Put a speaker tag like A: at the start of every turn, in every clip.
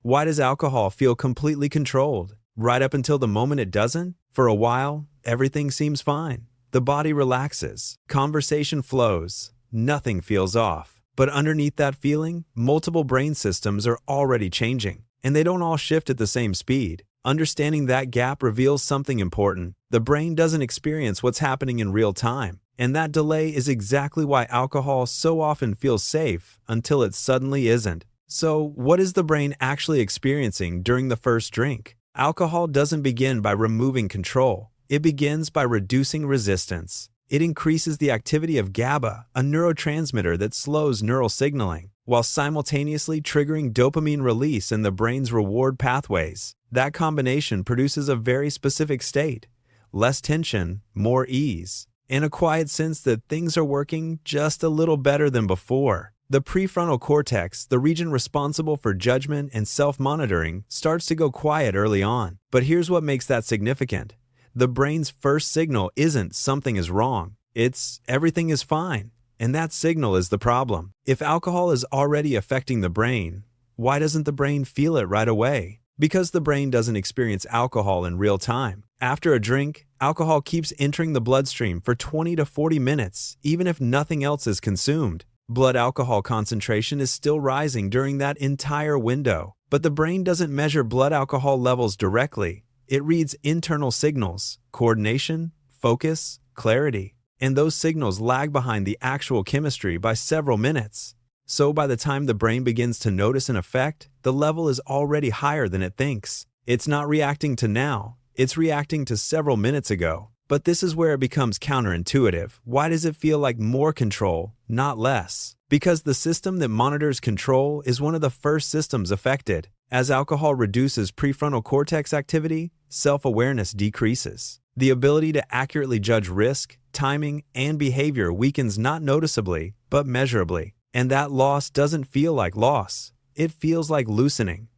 A: Why does alcohol feel completely controlled? Right up until the moment it doesn't? For a while, everything seems fine. The body relaxes, conversation flows, nothing feels off. But underneath that feeling, multiple brain systems are already changing, and they don't all shift at the same speed. Understanding that gap reveals something important. The brain doesn't experience what's happening in real time, and that delay is exactly why alcohol so often feels safe until it suddenly isn't. So, what is the brain actually experiencing during the first drink? Alcohol doesn't begin by removing control. It begins by reducing resistance. It increases the activity of GABA, a neurotransmitter that slows neural signaling, while simultaneously triggering dopamine release in the brain's reward pathways. That combination produces a very specific state: less tension, more ease, and a quiet sense that things are working just a little better than before. The prefrontal cortex, the region responsible for judgment and self-monitoring, starts to go quiet early on. But here's what makes that significant. The brain's first signal isn't "something is wrong," it's "everything is fine." And that signal is the problem. If alcohol is already affecting the brain, why doesn't the brain feel it right away? Because the brain doesn't experience alcohol in real time. After a drink, alcohol keeps entering the bloodstream for 20 to 40 minutes, even if nothing else is consumed. Blood alcohol concentration is still rising during that entire window. But the brain doesn't measure blood alcohol levels directly. It reads internal signals: coordination, focus, clarity. And those signals lag behind the actual chemistry by several minutes. So by the time the brain begins to notice an effect, the level is already higher than it thinks. It's not reacting to now, it's reacting to several minutes ago. But this is where it becomes counterintuitive. Why does it feel like more control, not less? Because the system that monitors control is one of the first systems affected. As alcohol reduces prefrontal cortex activity, self-awareness decreases. The ability to accurately judge risk, timing, and behavior weakens not noticeably, but measurably. And that loss doesn't feel like loss. It feels like loosening.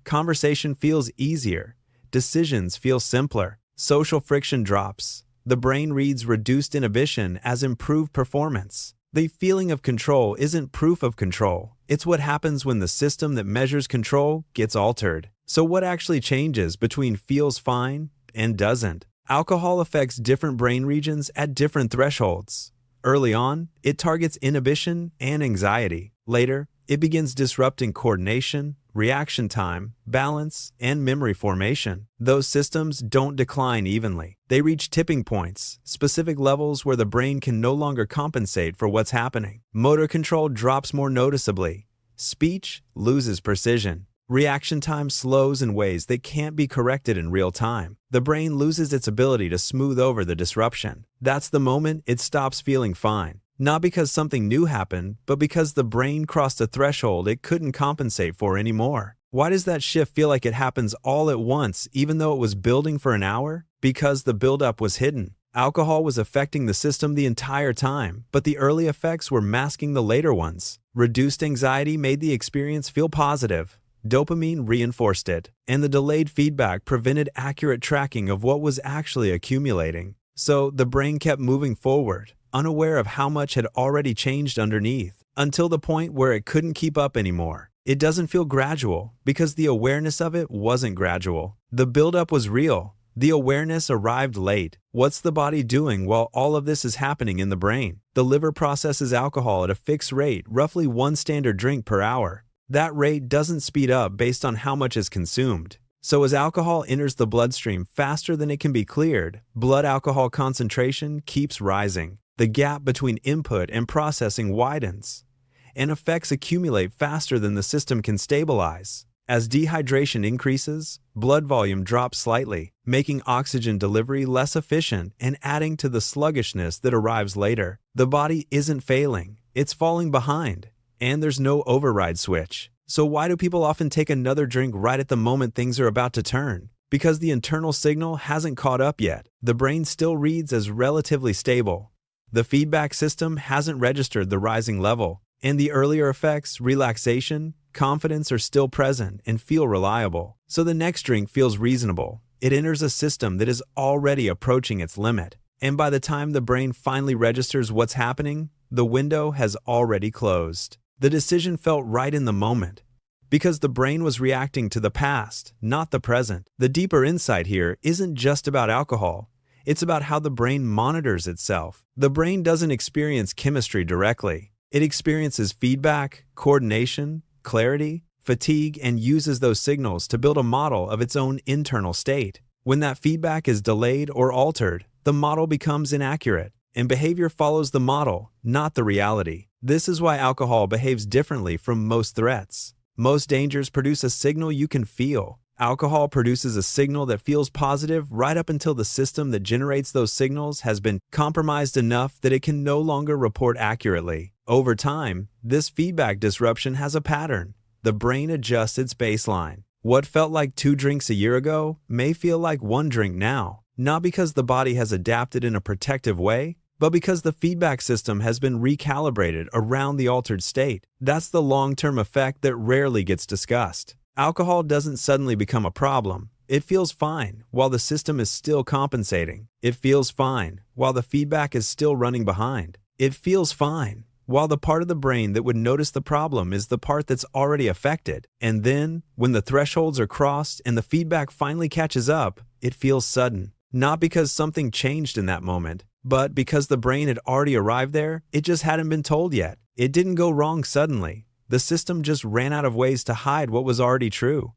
A: Conversation feels easier. Decisions feel simpler. Social friction drops. The brain reads reduced inhibition as improved performance. The feeling of control isn't proof of control. It's what happens when the system that measures control gets altered. So what actually changes between feels fine and doesn't? Alcohol affects different brain regions at different thresholds. Early on, it targets inhibition and anxiety. Later, it begins disrupting coordination, reaction time, balance, and memory formation. Those systems don't decline evenly. They reach tipping points, specific levels where the brain can no longer compensate for what's happening. Motor control drops more noticeably. Speech loses precision. Reaction time slows in ways that can't be corrected in real time. The brain loses its ability to smooth over the disruption. That's the moment it stops feeling fine. Not because something new happened, but because the brain crossed a threshold it couldn't compensate for anymore. Why does that shift feel like it happens all at once, even though it was building for an hour? Because the buildup was hidden. Alcohol was affecting the system the entire time, but the early effects were masking the later ones. Reduced anxiety made the experience feel positive. Dopamine reinforced it, and the delayed feedback prevented accurate tracking of what was actually accumulating. So the brain kept moving forward, unaware of how much had already changed underneath, until the point where it couldn't keep up anymore. It doesn't feel gradual, because the awareness of it wasn't gradual. The buildup was real. The awareness arrived late. What's the body doing while all of this is happening in the brain? The liver processes alcohol at a fixed rate, roughly 1 standard drink per hour. That rate doesn't speed up based on how much is consumed. So as alcohol enters the bloodstream faster than it can be cleared, blood alcohol concentration keeps rising. The gap between input and processing widens, and effects accumulate faster than the system can stabilize. As dehydration increases, blood volume drops slightly, making oxygen delivery less efficient and adding to the sluggishness that arrives later. The body isn't failing, it's falling behind. And there's no override switch. So why do people often take another drink right at the moment things are about to turn? Because the internal signal hasn't caught up yet. The brain still reads as relatively stable. The feedback system hasn't registered the rising level. And the earlier effects, relaxation, confidence, are still present and feel reliable. So the next drink feels reasonable. It enters a system that is already approaching its limit. And by the time the brain finally registers what's happening, the window has already closed. The decision felt right in the moment, Because the brain was reacting to the past, not the present. The deeper insight here isn't just about alcohol. It's about how the brain monitors itself. The brain doesn't experience chemistry directly. It experiences feedback, coordination, clarity, fatigue, and uses those signals to build a model of its own internal state. When that feedback is delayed or altered, the model becomes inaccurate, and behavior follows the model, not the reality. This is why alcohol behaves differently from most threats. Most dangers produce a signal you can feel. Alcohol produces a signal that feels positive right up until the system that generates those signals has been compromised enough that it can no longer report accurately. Over time, this feedback disruption has a pattern. The brain adjusts its baseline. What felt like 2 drinks a year ago may feel like 1 drink now, not because the body has adapted in a protective way, but because the feedback system has been recalibrated around the altered state. That's the long-term effect that rarely gets discussed. Alcohol doesn't suddenly become a problem. It feels fine while the system is still compensating. It feels fine while the feedback is still running behind. It feels fine while the part of the brain that would notice the problem is the part that's already affected. And then, when the thresholds are crossed and the feedback finally catches up, it feels sudden. Not because something changed in that moment, but because the brain had already arrived there, it just hadn't been told yet. It didn't go wrong suddenly. The system just ran out of ways to hide what was already true.